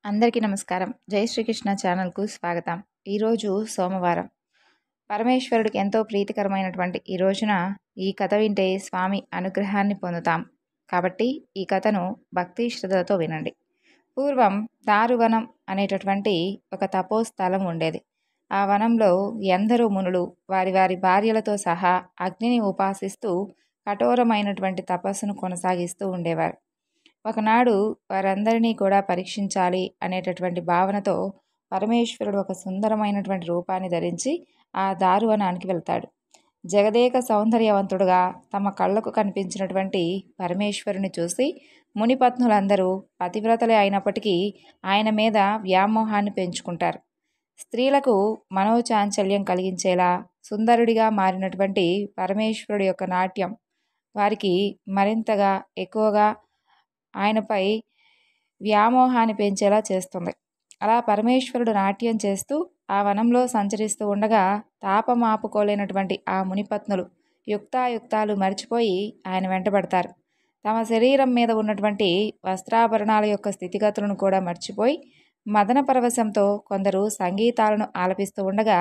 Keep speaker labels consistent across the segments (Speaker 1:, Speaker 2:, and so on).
Speaker 1: అందరికీ నమస్కారం. జై శ్రీకృష్ణ ఛానల్‌కు స్వాగతం. ఈరోజు సోమవారం. పరమేశ్వరుడికి ఎంతో ప్రీతికరమైనటువంటి ఈ రోజున ఈ కథ వింటే స్వామి అనుగ్రహాన్ని పొందుతాం. కాబట్టి ఈ కథను భక్తి శ్రద్ధలతో వినండి. పూర్వం దారువనం అనేటటువంటి ఒక తపోస్థలం ఉండేది. ఆ వనంలో ఎందరో మునులు వారి వారి భార్యలతో సహా అగ్నిని ఉపాసిస్తూ కఠోరమైనటువంటి తపస్సును కొనసాగిస్తూ ఉండేవారు. ఒకనాడు వారందరినీ కూడా పరీక్షించాలి అనేటటువంటి భావనతో పరమేశ్వరుడు ఒక సుందరమైనటువంటి రూపాన్ని ధరించి ఆ దారువనానికి వెళ్తాడు. జగదేక సౌందర్యవంతుడుగా తమ కళ్ళకు కనిపించినటువంటి పరమేశ్వరుని చూసి మునిపత్నులందరూ పతివ్రతలే అయినప్పటికీ ఆయన మీద వ్యామోహాన్ని పెంచుకుంటారు. స్త్రీలకు మనోచాంచల్యం కలిగించేలా సుందరుడిగా మారినటువంటి పరమేశ్వరుడి యొక్క నాట్యం వారికి మరింతగా ఎక్కువగా ఆయనపై వ్యామోహాన్ని పెంచేలా చేస్తుంది. అలా పరమేశ్వరుడు నాట్యం చేస్తూ ఆ వనంలో సంచరిస్తూ ఉండగా తాపమాపుకోలేనటువంటి ఆ మునిపత్నులు యుక్తాయుక్తాలు మరిచిపోయి ఆయన వెంటబడతారు. తమ శరీరం మీద ఉన్నటువంటి వస్త్రాభరణాల యొక్క స్థితిగతులను కూడా మర్చిపోయి మదన పరవశంతో కొందరు సంగీతాలను ఆలపిస్తూ ఉండగా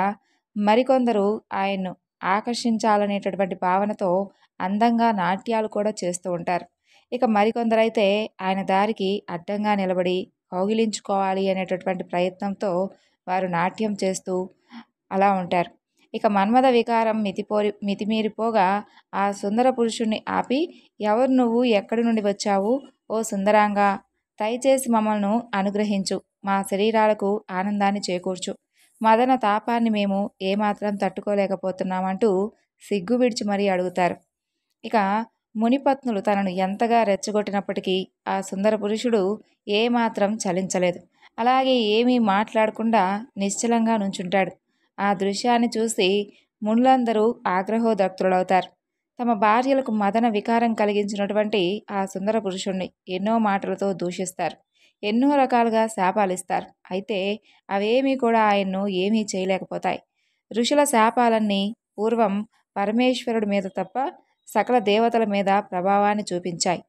Speaker 1: మరికొందరు ఆయన్ను ఆకర్షించాలనేటటువంటి భావనతో అందంగా నాట్యాలు కూడా చేస్తూ ఉంటారు. ఇక మరికొందరైతే ఆయన దారికి అడ్డంగా నిలబడి కౌగిలించుకోవాలి అనేటటువంటి ప్రయత్నంతో వారు నాట్యం చేస్తూ అలా ఉంటారు. ఇక మన్మథ వికారం మితిమీరిపోగా ఆ సుందర పురుషుణ్ణి ఆపి, ఎవరు నువ్వు, ఎక్కడి నుండి వచ్చావు, ఓ సుందరాంగా, దయచేసి మమ్మల్ని అనుగ్రహించు, మా శరీరాలకు ఆనందాన్ని చేకూర్చు, మదన తాపాన్ని మేము ఏమాత్రం తట్టుకోలేకపోతున్నామంటూ సిగ్గు విడిచి మరీ అడుగుతారు. ఇక మునిపత్నులు తనను ఎంతగా రెచ్చగొట్టినప్పటికీ ఆ సుందర పురుషుడు ఏమాత్రం చలించలేదు. అలాగే ఏమీ మాట్లాడకుండా నిశ్చలంగా నుంచుంటాడు. ఆ దృశ్యాన్ని చూసి మునులందరూ ఆగ్రహోదగ్ధులవుతారు. తమ భార్యలకు మదన వికారం కలిగించినటువంటి ఆ సుందర పురుషుణ్ణి ఎన్నో మాటలతో దూషిస్తారు. ఎన్నో రకాలుగా శాపాలిస్తారు. అయితే అవేమీ కూడా ఆయన్ను ఏమీ చేయలేకపోతాయి. ఋషుల శాపాలన్నీ పూర్వం పరమేశ్వరుడి మీద తప్ప సకల దేవతల మీద ప్రభావాన్ని చూపించాయి.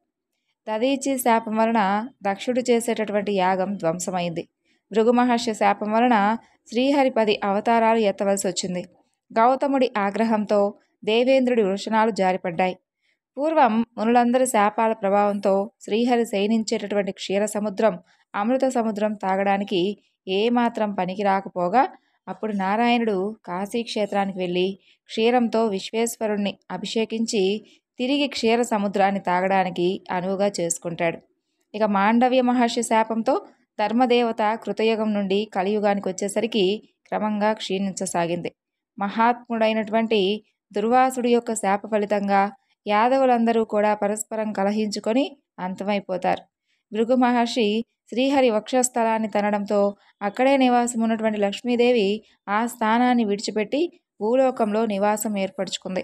Speaker 1: దదీచి శాపం వలన దక్షుడు చేసేటటువంటి యాగం ధ్వంసమైంది. భృగు మహర్షి శాపం వలన శ్రీహరి 10 అవతారాలు ఎత్తవలసి వచ్చింది. గౌతముడి ఆగ్రహంతో దేవేంద్రుడి వృషణాలు జారిపడ్డాయి. పూర్వం మునులందరి శాపాల ప్రభావంతో శ్రీహరి శయనించేటటువంటి క్షీర సముద్రం, అమృత సముద్రం తాగడానికి ఏమాత్రం పనికి రాకపోగా అప్పుడు నారాయణుడు కాశీక్షేత్రానికి వెళ్ళి క్షీరంతో విశ్వేశ్వరుణ్ణి అభిషేకించి తిరిగి క్షీర సముద్రాన్ని తాగడానికి అనువుగా చేసుకుంటాడు. ఇక మాండవ్య మహర్షి శాపంతో ధర్మదేవత కృతయుగం నుండి కలియుగానికి వచ్చేసరికి క్రమంగా క్షీణించసాగింది. మహాత్ముడైనటువంటి దుర్వాసుడి యొక్క శాప ఫలితంగా యాదవులందరూ కూడా పరస్పరం కలహించుకొని అంతమైపోతారు. భృగు మహర్షి శ్రీహరి వక్షస్థలాన్ని తనడంతో అక్కడే నివాసం ఉన్నటువంటి లక్ష్మీదేవి ఆ స్థానాన్ని విడిచిపెట్టి భూలోకంలో నివాసం ఏర్పరచుకుంది.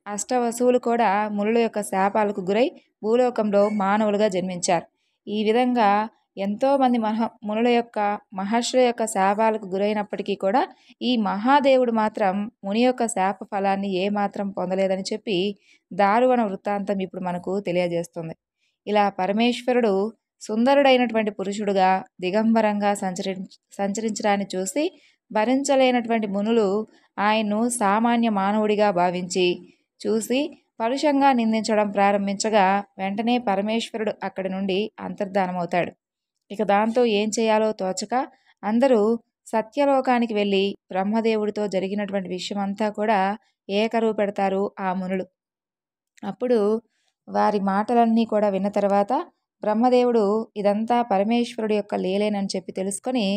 Speaker 1: అష్టవసువులు కూడా మునుల యొక్క శాపాలకు గురై భూలోకంలో మానవులుగా జన్మించారు. ఈ విధంగా ఎంతోమంది మునుల యొక్క మహర్షుల యొక్క శాపాలకు గురైనప్పటికీ కూడా ఈ మహాదేవుడు మాత్రం ముని యొక్క శాప ఫలాన్ని ఏమాత్రం పొందలేదని చెప్పి దారువన వృత్తాంతం ఇప్పుడు మనకు తెలియజేస్తుంది. ఇలా పరమేశ్వరుడు సుందరుడైనటువంటి పురుషుడుగా దిగంబరంగా సంచరించడాన్ని చూసి భరించలేనటువంటి మునులు ఆయన్ను సామాన్య మానవుడిగా భావించి చూసి పరుషంగా నిందించడం ప్రారంభించగా వెంటనే పరమేశ్వరుడు అక్కడి నుండి అంతర్ధానమవుతాడు. ఇక దాంతో ఏం చేయాలో తోచక అందరూ సత్యలోకానికి వెళ్ళి బ్రహ్మదేవుడితో జరిగినటువంటి విషయమంతా కూడా ఏకరువు పెడతారు ఆ మునులు. అప్పుడు వారి మాటలన్నీ కూడా విన్న తర్వాత బ్రహ్మదేవుడు ఇదంతా పరమేశ్వరుడు యొక్క లీలేనని చెప్పి తెలుసుకొని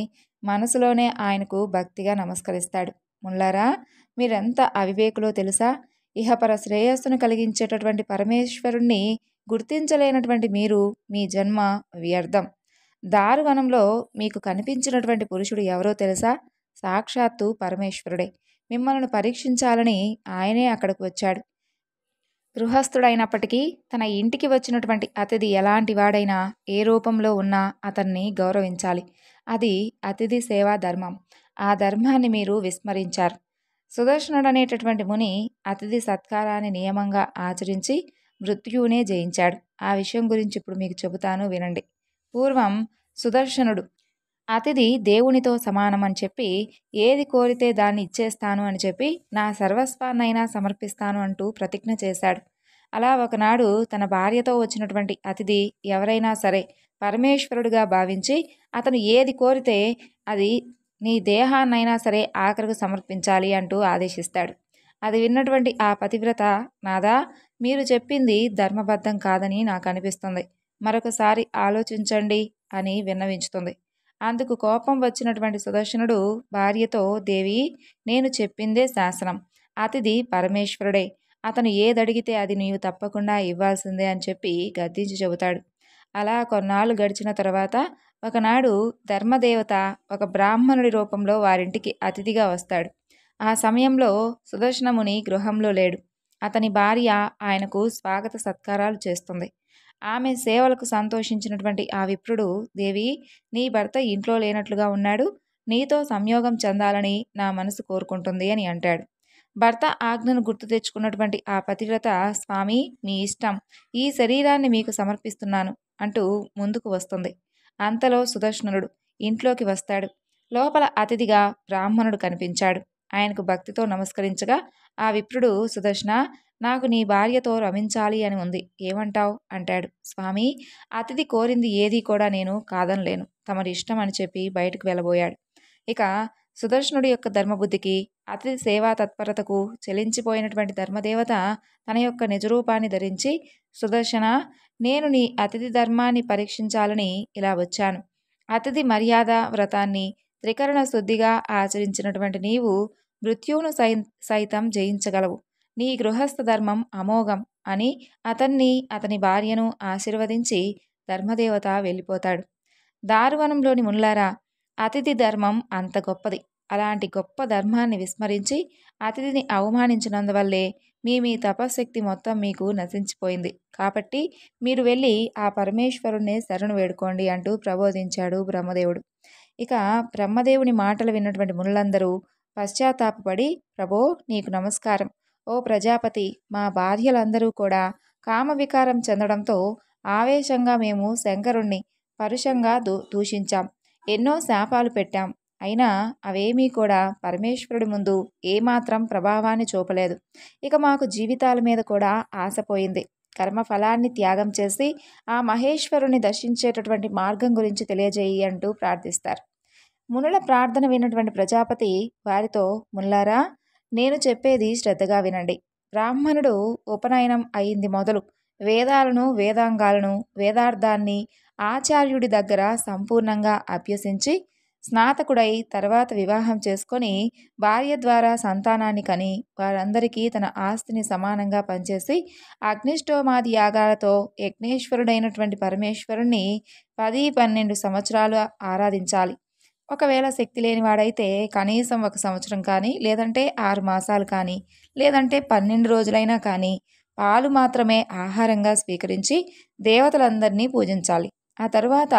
Speaker 1: మనసులోనే ఆయనకు భక్తిగా నమస్కరిస్తాడు. ముల్లారా, మీరెంత అవివేకులో తెలుసా? ఇహపర శ్రేయస్సును కలిగించేటటువంటి పరమేశ్వరుణ్ణి గుర్తించలేనటువంటి మీరు మీ జన్మ వ్యర్థం. దారువనంలో మీకు కనిపించినటువంటి పురుషుడు ఎవరో తెలుసా? సాక్షాత్తు పరమేశ్వరుడే. మిమ్మల్ని పరీక్షించాలని ఆయనే అక్కడికి వచ్చాడు. గృహస్థుడైనప్పటికీ తన ఇంటికి వచ్చినటువంటి అతిథి ఎలాంటి వాడైనా ఏ రూపంలో ఉన్నా అతన్ని గౌరవించాలి. అది అతిథి సేవా ధర్మం. ఆ ధర్మాన్ని మీరు విస్మరించారు. సుదర్శనుడు అనేటటువంటి ముని అతిథి సత్కారాన్ని నియమంగా ఆచరించి మృత్యువునే జయించాడు. ఆ విషయం గురించి ఇప్పుడు మీకు చెబుతాను, వినండి. పూర్వం సుదర్శనుడు అతిథి దేవునితో సమానం అని చెప్పి ఏది కోరితే దాన్ని ఇచ్చేస్తాను అని చెప్పి నా సర్వస్వాన్నైనా సమర్పిస్తాను అంటూ ప్రతిజ్ఞ చేశాడు. అలా ఒకనాడు తన భార్యతో వచ్చినటువంటి అతిథి ఎవరైనా సరే పరమేశ్వరుడిగా భావించి అతను ఏది కోరితే అది నీ దేహాన్నైనా సరే ఆఖరికి సమర్పించాలి అంటూ ఆదేశిస్తాడు. అది విన్నటువంటి ఆ పతివ్రత, నాదా, మీరు చెప్పింది ధర్మబద్ధం కాదని నాకు అనిపిస్తుంది, మరొకసారి ఆలోచించండి అని విన్నవించుతుంది. అందుకు కోపం వచ్చినటువంటి సుదర్శనుడు భార్యతో, దేవి, నేను చెప్పిందే శాసనం. అతిథి పరమేశ్వరుడే, అతను ఏదడిగితే అది నీవు తప్పకుండా ఇవ్వాల్సిందే అని చెప్పి గద్దించి చెబుతాడు. అలా కొన్నాళ్ళు గడిచిన తర్వాత ఒకనాడు ధర్మదేవత ఒక బ్రాహ్మణుడి రూపంలో వారింటికి అతిథిగా వస్తాడు. ఆ సమయంలో సుదర్శనముని గృహంలో లేడు. అతని భార్య ఆయనకు స్వాగత సత్కారాలు చేస్తుంది. ఆమె సేవలకు సంతోషించినటువంటి ఆ విప్రుడు, దేవి, నీ భర్త ఇంట్లో లేనట్లుగా ఉన్నాడు, నీతో సంయోగం చెందాలని నా మనసు కోరుకుంటుంది అని అంటాడు. భర్త ఆజ్ఞను గుర్తు తెచ్చుకున్నటువంటి ఆ పతివ్రత, స్వామి, మీ ఇష్టం, ఈ శరీరాన్ని మీకు సమర్పిస్తున్నాను అంటూ ముందుకు వస్తుంది. అంతలో సుదర్శనుడు ఇంట్లోకి వస్తాడు. లోపల అతిథిగా బ్రాహ్మణుడు కనిపించాడు. ఆయనకు భక్తితో నమస్కరించగా ఆ విప్రుడు, సుదర్శన, నాకు నీ భార్యతో రమించాలి అని ఉంది, ఏమంటావు అంటాడు. స్వామి, అతిథి కోరింది ఏదీ కూడా నేను కాదనలేను, తమరి ఇష్టం అని చెప్పి బయటకు వెళ్ళబోయాడు. ఇక సుదర్శనుడి యొక్క ధర్మబుద్ధికి, అతిథి సేవా తత్పరతకు చెలించిపోయినటువంటి ధర్మదేవత తన యొక్క నిజరూపాన్ని ధరించి, సుదర్శన, నేను నీ అతిథి ధర్మాన్ని పరీక్షించాలని ఇలా వచ్చాను. అతిథి మర్యాద వ్రతాన్ని త్రికరణ శుద్ధిగా ఆచరించినటువంటి నీవు మృత్యువును సైతం జయించగలవు. నీ గృహస్థ ధర్మం అమోఘం అని అతని భార్యను ఆశీర్వదించి ధర్మదేవత వెళ్ళిపోతాడు. దారువనంలోని ముల్లారా, అతిథి ధర్మం అంత గొప్పది. అలాంటి గొప్ప ధర్మాన్ని విస్మరించి అతిథిని అవమానించినందువల్లే మీ తపశ్శక్తి మొత్తం మీకు నశించిపోయింది. కాబట్టి మీరు వెళ్ళి ఆ పరమేశ్వరుణ్ణి శరణు వేడుకోండి అంటూ ప్రబోధించాడు బ్రహ్మదేవుడు. ఇక బ్రహ్మదేవుని మాటలు విన్నటువంటి మునులందరూ పశ్చాత్తాపపడి, ప్రభో, నీకు నమస్కారం. ఓ ప్రజాపతి, మా భార్యలందరూ కూడా కామవికారం చెందడంతో ఆవేశంగా మేము శంకరుణ్ణి పరుషంగా దూషించాం, ఎన్నో శాపాలు పెట్టాం. అయినా అవేమీ కూడా పరమేశ్వరుడి ముందు ఏమాత్రం ప్రభావాన్ని చూపలేదు. ఇక మాకు జీవితాల మీద కూడా ఆశపోయింది. కర్మఫలాన్ని త్యాగం చేసి ఆ మహేశ్వరుని దర్శించేటటువంటి మార్గం గురించి తెలియజేయి అంటూ ప్రార్థిస్తారు. మునుల ప్రార్థన విన్నటువంటి ప్రజాపతి వారితో, ముల్లారా, నేను చెప్పేది శ్రద్ధగా వినండి. బ్రాహ్మణుడు ఉపనయనం అయింది మొదలు వేదాలను, వేదాంగాలను, వేదార్థాన్ని ఆచార్యుడి దగ్గర సంపూర్ణంగా అభ్యసించి స్నాతకుడై తర్వాత వివాహం చేసుకొని భార్య ద్వారా సంతానాన్ని కని వారందరికీ తన ఆస్తిని సమానంగా పంచేసి అగ్నిష్టోమాది యాగాలతో యజ్ఞేశ్వరుడైనటువంటి పరమేశ్వరుణ్ణి 10-12 సంవత్సరాలు ఆరాధించాలి. ఒకవేళ శక్తి లేనివాడైతే కనీసం 1 సంవత్సరం కానీ, లేదంటే 6 మాసాలు కానీ, లేదంటే 12 రోజులైనా కానీ పాలు మాత్రమే ఆహారంగా స్వీకరించి దేవతలందరినీ పూజించాలి. ఆ తరువాత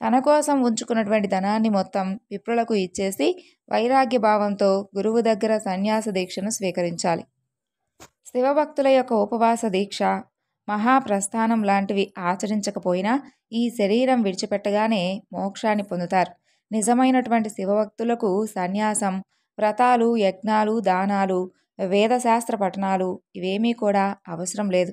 Speaker 1: తన కోసం ఉంచుకున్నటువంటి ధనాన్ని మొత్తం విప్రులకు ఇచ్చేసి వైరాగ్య భావంతో గురువు దగ్గర సన్యాస దీక్షను స్వీకరించాలి. శివభక్తుల యొక్క ఉపవాస దీక్ష, మహాప్రస్థానం లాంటివి ఆచరించకపోయినా ఈ శరీరం విడిచిపెట్టగానే మోక్షాన్ని పొందుతారు. నిజమైనటువంటి శివభక్తులకు సన్యాసం, వ్రతాలు, యజ్ఞాలు, దానాలు, వేదశాస్త్ర పఠనాలు ఇవేమీ కూడా అవసరం లేదు.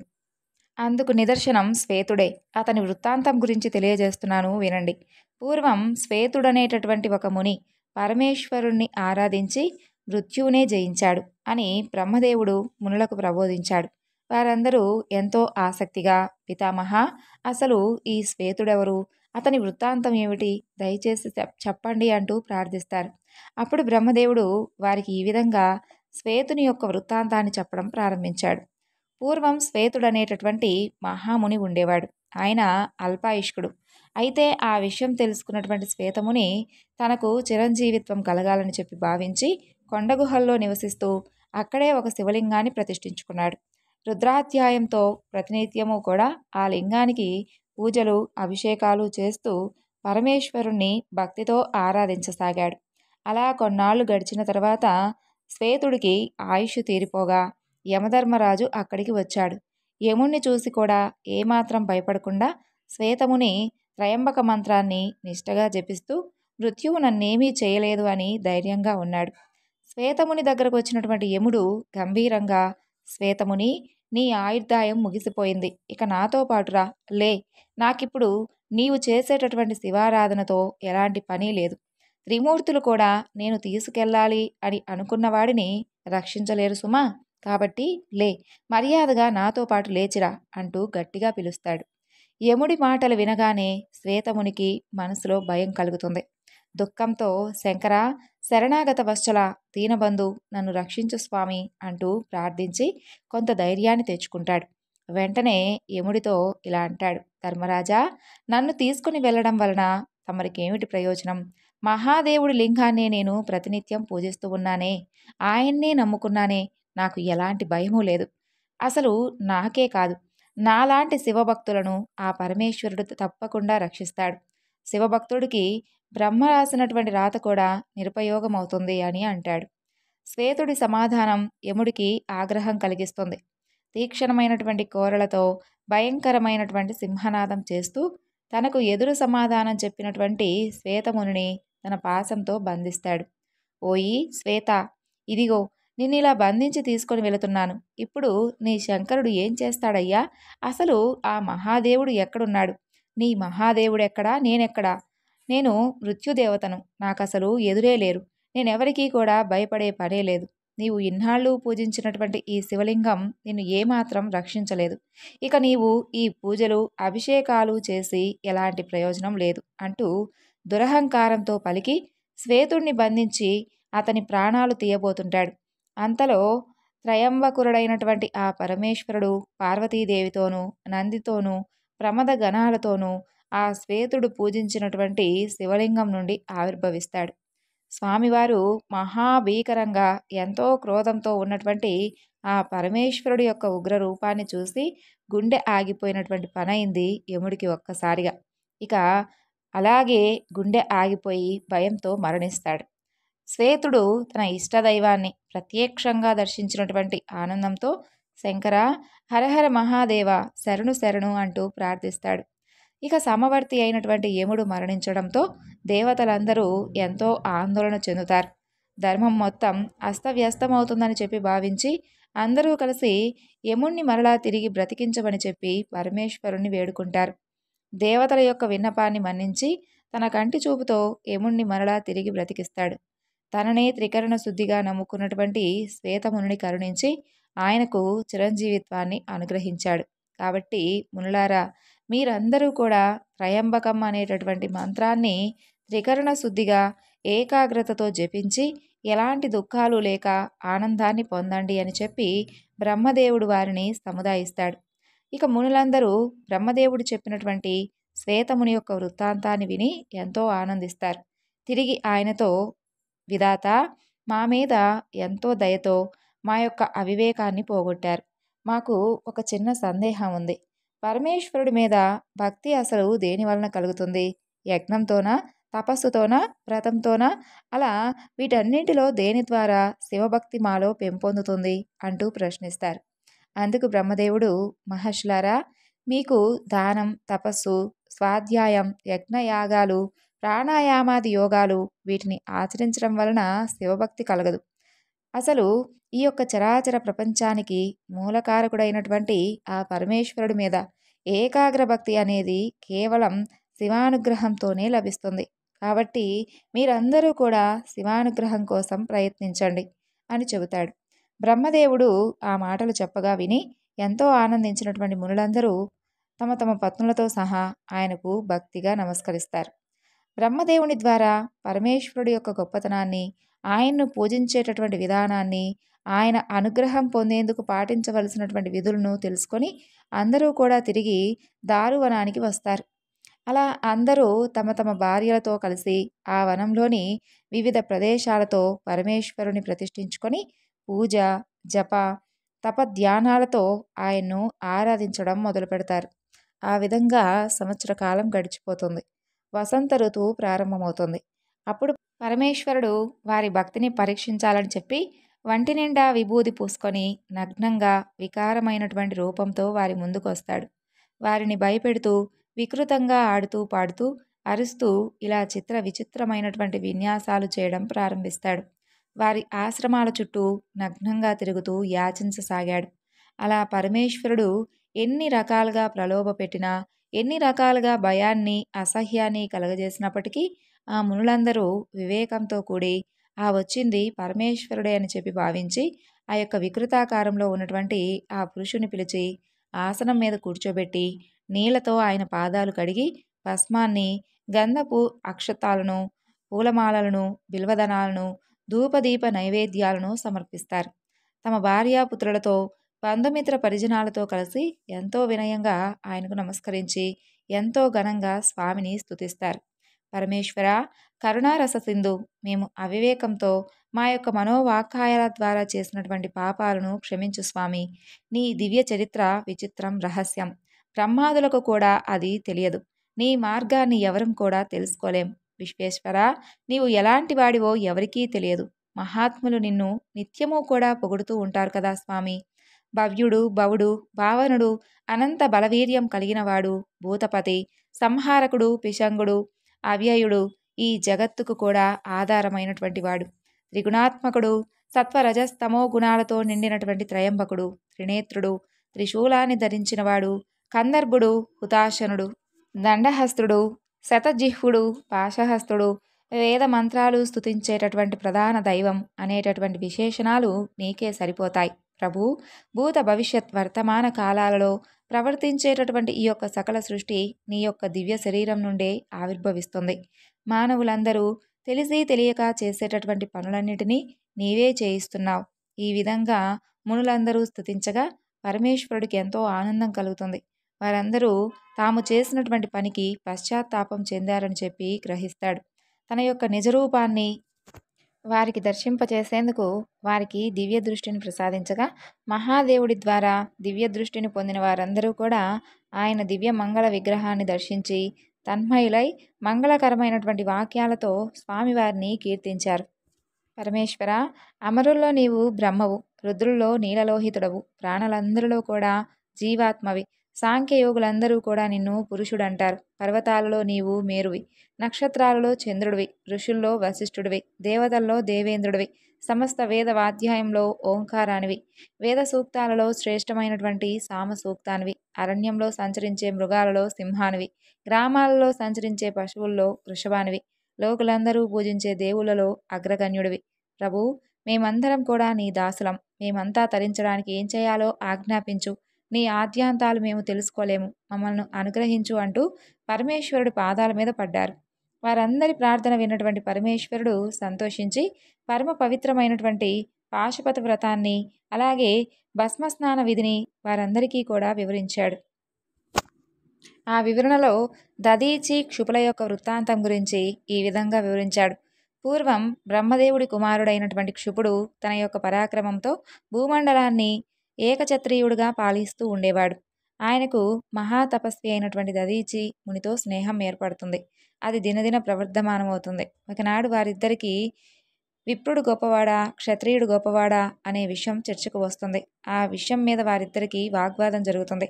Speaker 1: అందుకు నిదర్శనం శ్వేతుడే. అతని వృత్తాంతం గురించి తెలియజేస్తున్నాను వినండి. పూర్వం శ్వేతుడనేటటువంటి ఒక ముని పరమేశ్వరుణ్ణి ఆరాధించి మృత్యువునే జయించాడు అని బ్రహ్మదేవుడు మునులకు ప్రబోధించాడు. వారందరూ ఎంతో ఆసక్తిగా, పితామహ, అసలు ఈ శ్వేతుడెవరు, అతని వృత్తాంతం ఏమిటి, దయచేసి చెప్పండి అంటూ ప్రార్థిస్తారు. అప్పుడు బ్రహ్మదేవుడు వారికి ఈ విధంగా శ్వేతుని యొక్క వృత్తాంతాన్ని చెప్పడం ప్రారంభించాడు. పూర్వం శ్వేతుడనేటటువంటి మహాముని ఉండేవాడు. ఆయన అల్పాయుష్కుడు. అయితే ఆ విషయం తెలుసుకున్నటువంటి శ్వేతముని తనకు చిరంజీవిత్వం కలగాలని చెప్పి భావించి కొండగుహల్లో నివసిస్తూ అక్కడే ఒక శివలింగాన్ని ప్రతిష్ఠించుకున్నాడు. రుద్రాధ్యాయంతో ప్రతినిత్యము కూడా ఆ లింగానికి పూజలు, అభిషేకాలు చేస్తూ పరమేశ్వరుణ్ణి భక్తితో ఆరాధించసాగాడు. అలా కొన్నాళ్ళు గడిచిన తర్వాత శ్వేతుడికి ఆయుష్ తీరిపోగా యమధర్మరాజు అక్కడికి వచ్చాడు. యముణ్ణి చూసి కూడా ఏమాత్రం భయపడకుండా శ్వేతముని త్రయంబక మంత్రాన్ని నిష్టగా జపిస్తూ మృత్యువు నన్నేమీ చేయలేదు అని ధైర్యంగా ఉన్నాడు. శ్వేతముని దగ్గరకు వచ్చినటువంటి యముడు గంభీరంగా, శ్వేతముని, నీ ఆయుర్దాయం ముగిసిపోయింది. ఇక నాతో పాటురా, లే. నాకిప్పుడు నీవు చేసేటటువంటి శివారాధనతో ఎలాంటి పని లేదు. త్రిమూర్తులు కూడా నేను తీసుకెళ్ళాలి అని అనుకున్నవాడిని రక్షించలేరు సుమా. కాబట్టి లే, మర్యాదగా నాతో పాటు లేచిరా అంటూ గట్టిగా పిలుస్తాడు. యముడి మాటలు వినగానే శ్వేతమునికి మనసులో భయం కలుగుతుంది. దుఃఖంతో, శంకరా, శరణాగత వత్సల, దీనబంధు, నన్ను రక్షించు స్వామి అంటూ ప్రార్థించి కొంత ధైర్యాన్ని తెచ్చుకుంటాడు. వెంటనే యముడితో ఇలా అంటాడు, ధర్మరాజా, నన్ను తీసుకుని వెళ్ళడం వలన తమరికేమిటి ప్రయోజనం? మహాదేవుడి లింగాన్నే నేను ప్రతినిత్యం పూజిస్తూ ఉన్నానే, ఆయన్నే నమ్ముకున్నానే, నాకు ఎలాంటి భయమూ లేదు. అసలు నాకే కాదు, నాలాంటి శివభక్తులను ఆ పరమేశ్వరుడు తప్పకుండా రక్షిస్తాడు. శివభక్తుడికి బ్రహ్మ రాసినటువంటి రాత కూడా నిరుపయోగమవుతుంది అని అంటాడు. శ్వేతుడి సమాధానం యముడికి ఆగ్రహం కలిగిస్తుంది. తీక్షణమైనటువంటి కోరలతో భయంకరమైనటువంటి సింహనాదం చేస్తూ తనకు ఎదురు సమాధానం చెప్పినటువంటి శ్వేతమునిని తన పాశంతో బంధిస్తాడు. ఓయి శ్వేత, ఇదిగో నిన్నిలా బంధించి తీసుకొని వెళుతున్నాను. ఇప్పుడు నీ శంకరుడు ఏం చేస్తాడయ్యా? అసలు ఆ మహాదేవుడు ఎక్కడున్నాడు? నీ మహాదేవుడెక్కడా, నేనెక్కడా? నేను మృత్యుదేవతను, నాకసలు ఎదురే లేరు. నేనెవరికీ కూడా భయపడే పనే లేదు. నీవు ఇన్నాళ్ళు పూజించినటువంటి ఈ శివలింగం నిన్ను ఏమాత్రం రక్షించలేదు. ఇక నీవు ఈ పూజలు, అభిషేకాలు చేసి ఎలాంటి ప్రయోజనం లేదు అంటూ దురహంకారంతో పలికి శ్వేతుణ్ణి బంధించి అతని ప్రాణాలు తీయబోతుంటాడు. అంతలో త్రయంబకురుడైనటువంటి ఆ పరమేశ్వరుడు పార్వతీదేవితోనూ, నందితోనూ, ప్రమద గణాలతోనూ ఆ శ్వేతుడు పూజించినటువంటి శివలింగం నుండి ఆవిర్భవిస్తాడు. స్వామివారు మహాభీకరంగా ఎంతో క్రోధంతో ఉన్నటువంటి ఆ పరమేశ్వరుడి యొక్క ఉగ్ర రూపాన్ని చూసి గుండె ఆగిపోయినటువంటి పనైంది యముడికి ఒక్కసారిగా. ఇక అలాగే గుండె ఆగిపోయి భయంతో మరణిస్తాడు. శ్వేతుడు తన ఇష్టదైవాన్ని ప్రత్యక్షంగా దర్శించినటువంటి ఆనందంతో శంకర, హరహర మహాదేవ, శరణు శరణు అంటూ ప్రార్థిస్తాడు. ఇక సమవర్తి అయినటువంటి యముడు మరణించడంతో దేవతలందరూ ఎంతో ఆందోళన చెందుతారు. ధర్మం మొత్తం అస్తవ్యస్తమవుతుందని చెప్పి భావించి అందరూ కలిసి యముణ్ణి మరలా తిరిగి బ్రతికించమని చెప్పి పరమేశ్వరుణ్ణి వేడుకుంటారు. దేవతల యొక్క విన్నపాన్ని మన్నించి తన కంటి చూపుతో యముణ్ణి మరలా తిరిగి బ్రతికిస్తాడు. తననే త్రికరణ శుద్ధిగా నమ్ముకున్నటువంటి శ్వేతమునిని కరుణించి ఆయనకు చిరంజీవిత్వాన్ని అనుగ్రహించాడు. కాబట్టి మునులారా, మీరందరూ కూడా త్రయంబకం అనేటటువంటి మంత్రాన్ని త్రికరణ శుద్ధిగా ఏకాగ్రతతో జపించి ఎలాంటి దుఃఖాలు లేక ఆనందాన్ని పొందండి అని చెప్పి బ్రహ్మదేవుడు వారిని సముదాయిస్తాడు. ఇక మునులందరూ బ్రహ్మదేవుడు చెప్పినటువంటి శ్వేతముని యొక్క వృత్తాంతాన్ని విని ఎంతో ఆనందిస్తారు. తిరిగి ఆయనతో, విధాత, మా మీద ఎంతో దయతో మా యొక్క అవివేకాన్ని పోగొట్టారు. మాకు ఒక చిన్న సందేహం ఉంది. పరమేశ్వరుడి మీద భక్తి అసలు దేని వలన కలుగుతుంది? యజ్ఞంతోనా, తపస్సుతోనా, వ్రతంతోనా? అలా వీటన్నింటిలో దేని ద్వారా శివభక్తి మాలో పెంపొందుతుంది అంటూ ప్రశ్నిస్తారు. అందుకు బ్రహ్మదేవుడు, మహర్షులారా, మీకు దానం, తపస్సు, స్వాధ్యాయం, యజ్ఞయాగాలు, ప్రాణాయామాది యోగాలు వీటిని ఆచరించడం వలన శివభక్తి కలగదు. అసలు ఈ యొక్క చరాచర ప్రపంచానికి మూలకారకుడైనటువంటి ఆ పరమేశ్వరుడి మీద ఏకాగ్ర భక్తి అనేది కేవలం శివానుగ్రహంతోనే లభిస్తుంది. కాబట్టి మీరందరూ కూడా శివానుగ్రహం కోసం ప్రయత్నించండి అని చెబుతాడు. బ్రహ్మదేవుడు ఆ మాటలు చెప్పగా విని ఎంతో ఆనందించినటువంటి మునులందరూ తమ తమ పత్నులతో సహా ఆయనకు భక్తిగా నమస్కరిస్తారు. బ్రహ్మదేవుని ద్వారా పరమేశ్వరుడి యొక్క గొప్పతనాన్ని, ఆయన్ను పూజించేటటువంటి విధానాన్ని, ఆయన అనుగ్రహం పొందేందుకు పాటించవలసినటువంటి విధులను తెలుసుకొని అందరూ కూడా తిరిగి దారువనానికి వస్తారు. అలా అందరూ తమ తమ భార్యలతో కలిసి ఆ వనంలోని వివిధ ప్రదేశాలతో పరమేశ్వరుని ప్రతిష్ఠించుకొని పూజ, జప, తపధ్యానాలతో ఆయన్ను ఆరాధించడం మొదలు పెడతారు. ఆ విధంగా సంవత్సర కాలం గడిచిపోతుంది. వసంత ఋతువు ప్రారంభమవుతుంది. అప్పుడు పరమేశ్వరుడు వారి భక్తిని పరీక్షించాలని చెప్పి వంటి నిండా విభూది పూసుకొని నగ్నంగా వికారమైనటువంటి రూపంతో వారి ముందుకు వస్తాడు. వారిని భయపెడుతూ వికృతంగా ఆడుతూ పాడుతూ అరుస్తూ ఇలా చిత్ర విచిత్రమైనటువంటి విన్యాసాలు చేయడం ప్రారంభిస్తాడు. వారి ఆశ్రమాల చుట్టూ నగ్నంగా తిరుగుతూ యాచించసాగాడు. అలా పరమేశ్వరుడు ఎన్ని రకాలుగా ప్రలోభపెట్టినా, ఎన్ని రకాలుగా భయాన్ని, అసహ్యాన్ని కలగజేసినప్పటికీ ఆ మునులందరూ వివేకంతో కూడి ఆ వచ్చింది పరమేశ్వరుడే అని చెప్పి భావించి ఆ యొక్క వికృతాకారంలో ఉన్నటువంటి ఆ పురుషుని పిలిచి ఆసనం మీద కూర్చోబెట్టి నీళ్లతో ఆయన పాదాలు కడిగి భస్మాన్ని, గంధపు అక్షతాలను, పూలమాలలను, బిల్వదనాలను, ధూపదీప నైవేద్యాలను సమర్పిస్తారు. తమ భార్యాపుత్రులతో, బంధుమిత్ర పరిజనాలతో కలిసి ఎంతో వినయంగా ఆయనకు నమస్కరించి ఎంతో ఘనంగా స్వామిని స్తుతిస్తారు. పరమేశ్వర, కరుణారస సింధు, మేము అవివేకంతో మా యొక్క మనోవాక్కాయాల ద్వారా చేసినటువంటి పాపాలను క్షమించు స్వామి. నీ దివ్య చరిత్ర విచిత్రం, రహస్యం. బ్రహ్మాదులకు కూడా అది తెలియదు. నీ మార్గాన్ని ఎవరం కూడా తెలుసుకోలేం. విశ్వేశ్వర, నీవు ఎలాంటి వాడివో ఎవరికీ తెలియదు. మహాత్ములు నిన్ను నిత్యము కూడా పొగుడుతూ ఉంటారు కదా స్వామి. భవ్యుడు, భవుడు, భావనుడు, అనంత బలవీర్యం కలిగినవాడు, భూతపతి, సంహారకుడు, పిశంగుడు, అవ్యయుడు, ఈ జగత్తుకు కూడా ఆధారమైనటువంటి వాడు, త్రిగుణాత్మకుడు, సత్వరజస్తమో గుణాలతో నిండినటువంటి త్రయంబకుడు, త్రినేత్రుడు, త్రిశూలాన్ని ధరించినవాడు, కందర్భుడు, హుతాశనుడు, దండహస్తుడు, శతజిహ్వుడు, పాశహస్తుడు, వేద మంత్రాలు స్తుతించేటటువంటి ప్రధాన దైవం అనేటటువంటి విశేషణాలు నీకే సరిపోతాయి ప్రభు. భూత భవిష్యత్ వర్తమాన కాలాలలో ప్రవర్తించేటటువంటి ఈ యొక్క సకల సృష్టి నీ యొక్క దివ్య శరీరం నుండే ఆవిర్భవిస్తుంది. మానవులందరూ తెలిసి తెలియక చేసేటటువంటి పనులన్నిటినీ నీవే చేయిస్తున్నావు. ఈ విధంగా మునులందరూ స్తుతించగా పరమేశ్వరుడికి ఎంతో ఆనందం కలుగుతుంది. వారందరూ తాము చేసినటువంటి పనికి పశ్చాత్తాపం చెందారని చెప్పి గ్రహిస్తాడు. తన యొక్క నిజరూపాన్ని వారికి దర్శింపచేసేందుకు వారికి దివ్య దృష్టిని ప్రసాదించగా మహాదేవుడి ద్వారా దివ్య దృష్టిని పొందిన వారందరూ కూడా ఆయన దివ్య మంగళ విగ్రహాన్ని దర్శించి తన్మయులై మంగళకరమైనటువంటి వాక్యాలతో స్వామివారిని కీర్తించారు. పరమేశ్వర, అమరుల్లో నీవు బ్రహ్మవు, రుద్రుల్లో నీలలోహితుడవు, ప్రాణులందరిలో కూడా జీవాత్మవి. సాంఖ్యయోగులందరూ కూడా నిన్ను పురుషుడంటారు. పర్వతాలలో నీవు మేరువి, నక్షత్రాలలో చంద్రుడివి, ఋషుల్లో వశిష్ఠుడివి, దేవతల్లో దేవేంద్రుడివి, సమస్త వేద వాధ్యాయంలో ఓంకారానివి, వేద సూక్తాలలో శ్రేష్టమైనటువంటి సామ సూక్తానివి, అరణ్యంలో సంచరించే మృగాలలో సింహానివి, గ్రామాలలో సంచరించే పశువుల్లో వృషభానివి, లోకులందరూ పూజించే దేవులలో అగ్రగణ్యుడివి. ప్రభు, మేమందరం కూడా నీ దాసులం. మేమంతా తరించడానికి ఏం చేయాలో ఆజ్ఞాపించు. నీ ఆద్యాంతాలు మేము తెలుసుకోలేము, మమ్మల్ని అనుగ్రహించు అంటూ పరమేశ్వరుడి పాదాల మీద పడ్డారు. వారందరి ప్రార్థన విన్నటువంటి పరమేశ్వరుడు సంతోషించి పరమ పవిత్రమైనటువంటి పాశుపత వ్రతాన్ని అలాగే భస్మస్నాన విధిని వారందరికీ కూడా వివరించాడు. ఆ వివరణలో దదీచి క్షుపుల యొక్క వృత్తాంతం గురించి ఈ విధంగా వివరించాడు. పూర్వం బ్రహ్మదేవుడి కుమారుడైనటువంటి క్షుపుడు తన యొక్క పరాక్రమంతో భూమండలాన్ని ఏకఛత్రీయుడిగా పాలిస్తూ ఉండేవాడు. ఆయనకు మహాతపస్వి అయినటువంటి దదీచి మునితో స్నేహం ఏర్పడుతుంది. అది దినదిన ప్రవర్ధమానమవుతుంది. ఒకనాడు వారిద్దరికీ విప్రుడు గొప్పవాడా, క్షత్రియుడు గొప్పవాడా అనే విషయం చర్చకు వస్తుంది. ఆ విషయం మీద వారిద్దరికీ వాగ్వాదం జరుగుతుంది.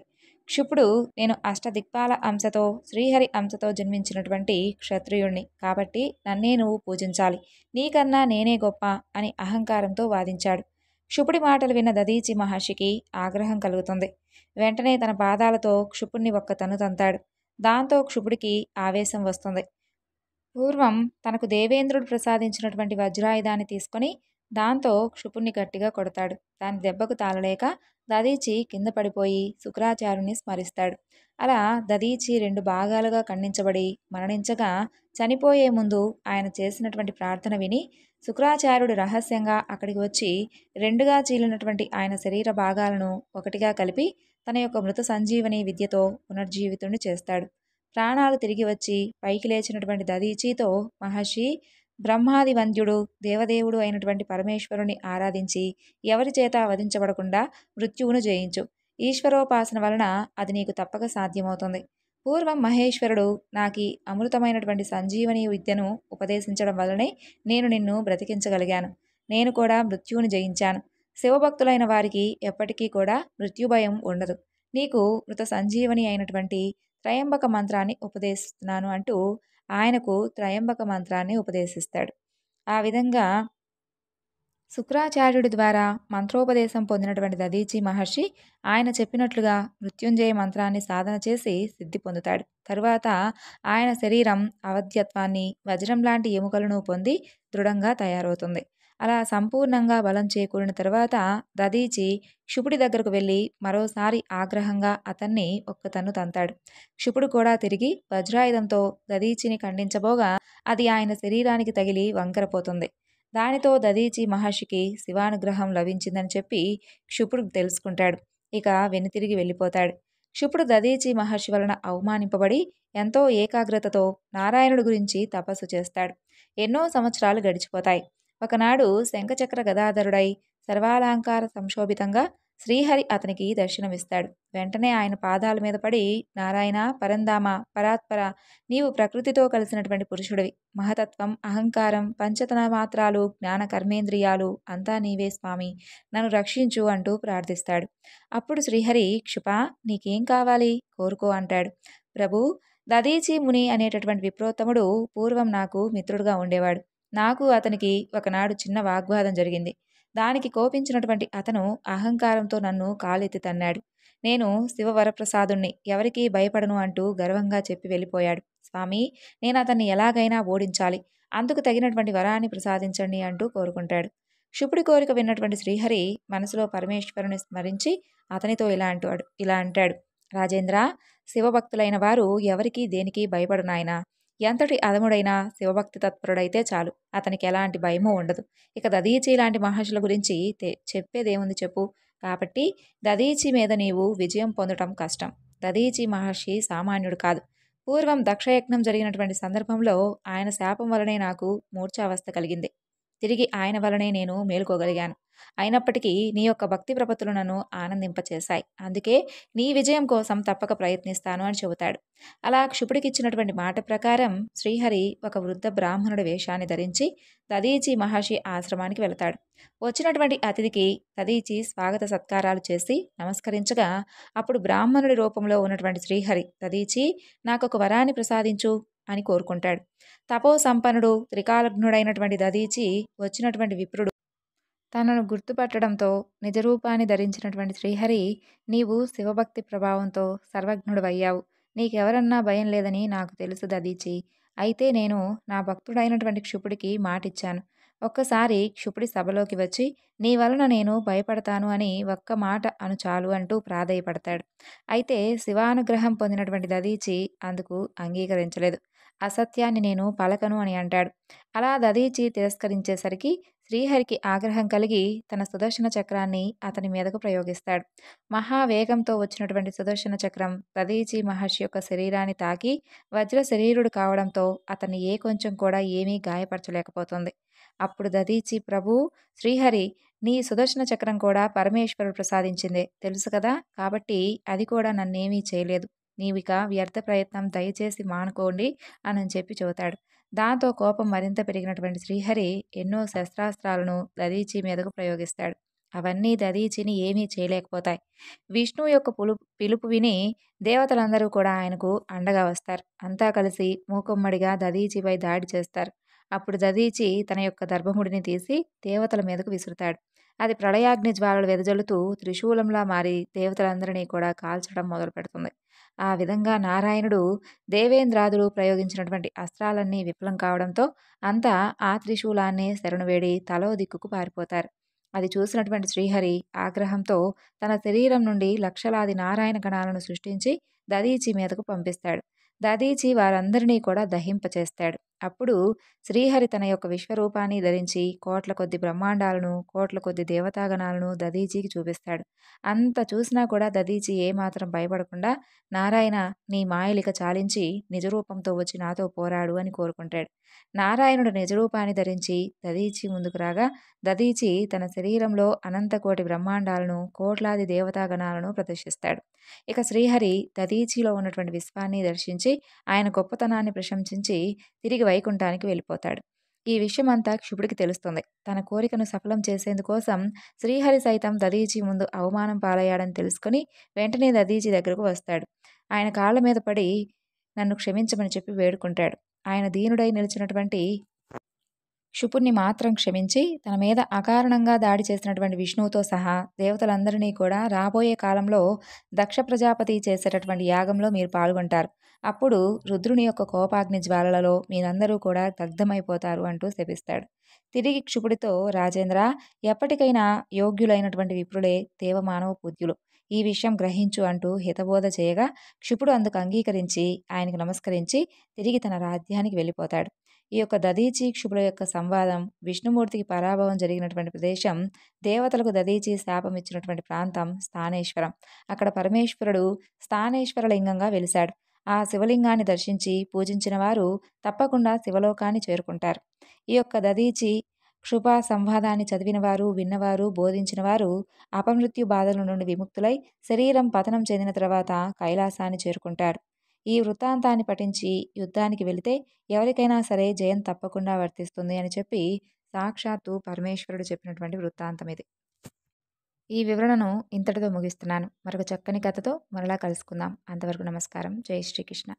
Speaker 1: క్షుపుడు, నేను అష్టదిక్పాల అంశతో శ్రీహరి అంశతో జన్మించినటువంటి క్షత్రియుణ్ణి కాబట్టి నన్నే నువ్వు పూజించాలి, నీకన్నా నేనే గొప్ప అని అహంకారంతో వాదించాడు. క్షుపుడి మాటలు విన్న దదీచి మహర్షికి ఆగ్రహం కలుగుతుంది. వెంటనే తన పాదాలతో క్షుపుణ్ణి ఒక్క తన్ను తంతాడు. దాంతో క్షుపుడికి ఆవేశం వస్తుంది. పూర్వం తనకు దేవేంద్రుడు ప్రసాదించినటువంటి వజ్రాయుధాన్ని తీసుకొని దాంతో క్షుపుణ్ణి గట్టిగా కొడతాడు. దాని దెబ్బకు తాళలేక దదీచి కింద పడిపోయి శుక్రాచార్యుని స్మరిస్తాడు. అలా దదీచి 2 భాగాలుగా ఖండించబడి మరణించగా చనిపోయే ముందు ఆయన చేసినటువంటి ప్రార్థన విని శుక్రాచార్యుడు రహస్యంగా అక్కడికి వచ్చి 2గా చీలినటువంటి ఆయన శరీర భాగాలను ఒకటిగా కలిపి తన యొక్క మృత సంజీవని విద్యతో పునర్జీవితుణ్ణి చేస్తాడు. ప్రాణాలు తిరిగి వచ్చి పైకి లేచినటువంటి దదీచితో మహర్షి, బ్రహ్మాది వంద్యుడు దేవదేవుడు అయినటువంటి పరమేశ్వరుని ఆరాధించి ఎవరి చేత వధించబడకుండా మృత్యువును జయించు. ఈశ్వరోపాసన వలన అది నీకు తప్పక సాధ్యమవుతుంది. పూర్వం మహేశ్వరుడు నాకీ అమృతమైనటువంటి సంజీవని విద్యను ఉపదేశించడం వల్లనే నేను నిన్ను బ్రతికించగలిగాను. నేను కూడా మృత్యువుని జయించాను. శివభక్తులైన వారికి ఎప్పటికీ కూడా మృత్యుభయం ఉండదు. నీకు మృత సంజీవని అయినటువంటి త్రయంబక మంత్రాన్ని ఉపదేశిస్తున్నాను అంటూ ఆయనకు త్రయంబక మంత్రాన్ని ఉపదేశిస్తాడు. ఆ విధంగా శుక్రాచార్యుడి ద్వారా మంత్రోపదేశం పొందినటువంటి దధీచి మహర్షి ఆయన చెప్పినట్లుగా మృత్యుంజయ మంత్రాన్ని సాధన చేసి సిద్ధి పొందుతాడు. తరువాత ఆయన శరీరం అవధ్యత్వాన్ని, వజ్రం లాంటి ఎముకలను పొంది దృఢంగా తయారవుతుంది. అలా సంపూర్ణంగా బలం చేకూరిన తర్వాత దధీచి క్షుపుడి దగ్గరకు వెళ్ళి మరోసారి ఆగ్రహంగా అతన్ని ఒక్క తన్ను తంతాడు. క్షుపుడు కూడా తిరిగి వజ్రాయుధంతో దధీచిని ఖండించబోగా అది ఆయన శరీరానికి తగిలి వంకరపోతుంది. దానితో దధీచి మహర్షికి శివానుగ్రహం లభించిందని చెప్పి క్షుపుడు తెలుసుకుంటాడు. ఇక వెనుతిరిగి వెళ్ళిపోతాడు. క్షుపుడు దధీచి మహర్షి వలన అవమానింపబడి ఎంతో ఏకాగ్రతతో నారాయణుడి గురించి తపస్సు చేస్తాడు. ఎన్నో సంవత్సరాలు గడిచిపోతాయి. ఒకనాడు శంఖచక్ర గదాధరుడై సర్వాలంకార సంశోభితంగా శ్రీహరి అతనికి దర్శనమిస్తాడు. వెంటనే ఆయన పాదాల మీద పడి, నారాయణ, పరంధామ, పరాత్పర, నీవు ప్రకృతితో కలిసినటువంటి పురుషుడివి. మహతత్వం, అహంకారం, పంచతన మాత్రాలు, జ్ఞాన కర్మేంద్రియాలు అంతా నీవే స్వామి, నన్ను రక్షించు అంటూ ప్రార్థిస్తాడు. అప్పుడు శ్రీహరి, క్షుపా, నీకేం కావాలి, కోరుకో అంటాడు. ప్రభు, దధీచి ముని అనేటటువంటి విప్రోత్తముడు పూర్వం నాకు మిత్రుడుగా ఉండేవాడు. నాకు అతనికి ఒకనాడు చిన్న వాగ్వాదం జరిగింది. దానికి కోపించినటువంటి అతను అహంకారంతో నన్ను కాలెత్తి తన్నాడు. నేను శివవరప్రసాదుణ్ణి, ఎవరికీ భయపడను అంటూ గర్వంగా చెప్పి వెళ్ళిపోయాడు. స్వామి, నేను అతన్ని ఎలాగైనా ఓడించాలి, అందుకు తగినటువంటి వరాన్ని ప్రసాదించండి అంటూ కోరుకుంటాడు. క్షుపుడి కోరిక విన్నటువంటి శ్రీహరి మనసులో పరమేశ్వరుని స్మరించి అతనితో ఇలా అంటాడు. రాజేంద్ర, శివభక్తులైన వారు ఎవరికీ దేనికి భయపడు నాయనా. ఎంతటి అధముడైనా శివభక్తి తత్పరుడైతే చాలు, అతనికి ఎలాంటి భయమూ ఉండదు. ఇక దధీచి లాంటి మహర్షుల గురించి చెప్పేదేముంది చెప్పు. కాబట్టి దధీచి మీద నీవు విజయం పొందటం కష్టం. దధీచి మహర్షి సామాన్యుడు కాదు. పూర్వం దక్షయజ్ఞం జరిగినటువంటి సందర్భంలో ఆయన శాపం వలనే నాకు మూర్ఛావస్థ కలిగింది. తిరిగి ఆయన వలనే నేను మేలుకోగలిగాను. అయినప్పటికీ నీ యొక్క భక్తి ప్రపత్తులు నన్ను ఆనందింపచేశాయి. అందుకే నీ విజయం కోసం తప్పక ప్రయత్నిస్తాను అని చెబుతాడు. అలా క్షుపుడికిచ్చినటువంటి మాట ప్రకారం శ్రీహరి ఒక వృద్ధ బ్రాహ్మణుడి వేషాన్ని ధరించి దధీచి మహర్షి ఆశ్రమానికి వెళతాడు. వచ్చినటువంటి అతిథికి దధీచి స్వాగత సత్కారాలు చేసి నమస్కరించగా అప్పుడు బ్రాహ్మణుడి రూపంలో ఉన్నటువంటి శ్రీహరి, దధీచి, నాకొక వరాన్ని ప్రసాదించు అని కోరుకుంటాడు. తపో సంపన్నుడు, త్రికాలజ్ఞుడైనటువంటి దధీచి వచ్చినటువంటి విప్రుడు తనను గుర్తుపట్టడంతో నిజరూపాన్ని ధరించినటువంటి శ్రీహరి, నీవు శివభక్తి ప్రభావంతో సర్వజ్ఞుడవయ్యావు. నీకెవరన్నా భయం లేదని నాకు తెలుసు దధీచి. అయితే నేను నా భక్తుడైనటువంటి క్షుపుడికి మాటిచ్చాను. ఒక్కసారి క్షుపుడి సభలోకి వచ్చి నీ వలన నేను భయపడతాను అని ఒక్క మాట అను చాలు అంటూ ప్రాధేయపడతాడు. అయితే శివానుగ్రహం పొందినటువంటి దధీచి అందుకు అంగీకరించలేదు. అసత్యాన్ని నేను పలకను అని అంటాడు. అలా దధీచి తిరస్కరించేసరికి శ్రీహరికి ఆగ్రహం కలిగి తన సుదర్శన చక్రాన్ని అతని మీదకు ప్రయోగిస్తాడు. మహావేగంతో వచ్చినటువంటి సుదర్శన చక్రం దధీచి మహర్షి యొక్క శరీరాన్ని తాకి వజ్ర శరీరుడు కావడంతో అతన్ని ఏ కొంచెం కూడా ఏమీ గాయపరచలేకపోతుంది. అప్పుడు దధీచి, ప్రభు, శ్రీహరి, నీ సుదర్శన చక్రం కూడా పరమేశ్వరుడు ప్రసాదించిందే తెలుసు కదా, కాబట్టి అది కూడా నన్నేమీ చేయలేదు. నీవిక వ్యర్థ ప్రయత్నం దయచేసి మానుకోండి అని చెప్పి చెబుతాడు. దాంతో కోపం మరింత పెరిగినటువంటి శ్రీహరి ఎన్నో శస్త్రాస్త్రాలను దధీచి మీదకు ప్రయోగిస్తాడు. అవన్నీ దధీచిని ఏమీ చేయలేకపోతాయి. విష్ణువు యొక్క పిలుపు విని దేవతలందరూ కూడా ఆయనకు అండగా వస్తారు. అంతా కలిసి మూకుమ్మడిగా దధీచిపై దాడి చేస్తారు. అప్పుడు దధీచి తన యొక్క దర్భముడిని తీసి దేవతల మీదకు విసురుతాడు. అది ప్రళయాగ్ని జ్వాలలు వెదజల్లుతూ త్రిశూలంలా మారి దేవతలందరినీ కూడా కాల్చడం మొదలు పెడుతుంది. ఆ విధంగా నారాయణుడు దేవేంద్రాదులు ప్రయోగించినటువంటి అస్త్రాలన్నీ విఫలం కావడంతో అంతా ఆ త్రిశూలాన్నే శరణువేడి తలో దిక్కుకు పారిపోతారు. అది చూసినటువంటి శ్రీహరి ఆగ్రహంతో తన శరీరం నుండి లక్షలాది నారాయణ గణాలను సృష్టించి దధీచి మీదకు పంపిస్తాడు. దధీచి వారందరినీ కూడా దహింపచేస్తాడు. అప్పుడు శ్రీహరి తన యొక్క విశ్వరూపాన్ని ధరించి కోట్ల కొద్ది బ్రహ్మాండాలను, కోట్ల కొద్ది దేవతాగణాలను దధీచికి చూపిస్తాడు. అంత చూసినా కూడా దధీచి ఏమాత్రం భయపడకుండా, నారాయణ, నీ మాయలిక చాలించి నిజరూపంతో వచ్చి నాతో పోరాడు అని కోరుకుంటాడు. నారాయణుడు నిజరూపాన్ని ధరించి దధీచి ముందుకు రాగా దధీచి తన శరీరంలో అనంతకోటి బ్రహ్మాండాలను, కోట్లాది దేవతాగణాలను ప్రదర్శిస్తాడు. ఇక శ్రీహరి దధీచిలో ఉన్నటువంటి విశ్వాన్ని దర్శించి ఆయన గొప్పతనాన్ని ప్రశంసించి తిరిగి వైకుంఠానికి వెళ్ళిపోతాడు. ఈ విషయమంతా క్షుపుడికి తెలుస్తుంది. తన కోరికను సఫలం చేసేందుకోసం శ్రీహరి సైతం దధీచి ముందు అవమానం పాలయ్యాడని తెలుసుకుని వెంటనే దధీచి దగ్గరకు వస్తాడు. ఆయన కాళ్ళ మీద పడి నన్ను క్షమించమని చెప్పి వేడుకుంటాడు. ఆయన దీనుడై నిలిచినటువంటి క్షుపుణ్ణి మాత్రం క్షమించి తన మీద అకారణంగా దాడి చేసినటువంటి విష్ణువుతో సహా దేవతలందరినీ కూడా రాబోయే కాలంలో దక్ష ప్రజాపతి చేసేటటువంటి యాగంలో మీరు పాల్గొంటారు. అప్పుడు రుద్రుని యొక్క కోపాగ్ని జ్వాలలలో మీరందరూ కూడా దగ్ధమైపోతారు అంటూ శపిస్తాడు. తిరిగి క్షుపుడితో, రాజేంద్ర, ఎప్పటికైనా యోగ్యులైనటువంటి విప్రులే దేవమానవ పూజ్యులు, ఈ విషయం గ్రహించు అంటూ హితబోధ చేయగా క్షుపుడు అందుకు అంగీకరించి ఆయనకు నమస్కరించి తిరిగి తన రాజ్యానికి వెళ్ళిపోతాడు. ఈ యొక్క దధీచి క్షుపుల యొక్క సంవాదం విష్ణుమూర్తికి పరాభవం జరిగినటువంటి ప్రదేశం, దేవతలకు దధీచి శాపం ఇచ్చినటువంటి ప్రాంతం స్థానేశ్వరం. అక్కడ పరమేశ్వరుడు స్థానేశ్వర లింగంగా వెలిశాడు. ఆ శివలింగాన్ని దర్శించి పూజించిన వారు తప్పకుండా శివలోకాన్ని చేరుకుంటారు. ఈ యొక్క దధీచి క్షుప సంవాదాన్ని చదివిన వారు, విన్నవారు, బోధించిన వారు అపమృత్యు బాధల నుండి విముక్తులై శరీరం పతనం చెందిన తర్వాత కైలాసాన్ని చేరుకుంటారు. ఈ వృత్తాంతాన్ని పఠించి యుద్ధానికి వెళితే ఎవరికైనా సరే జయం తప్పకుండా వర్తిస్తుంది అని చెప్పి సాక్షాత్తు పరమేశ్వరుడు చెప్పినటువంటి వృత్తాంతం ఇది. ఈ వివరణను ఇంతటితో ముగిస్తున్నాను. మరొక చక్కని కథతో మరలా కలుసుకుందాం. అంతవరకు నమస్కారం. జై శ్రీకృష్ణ.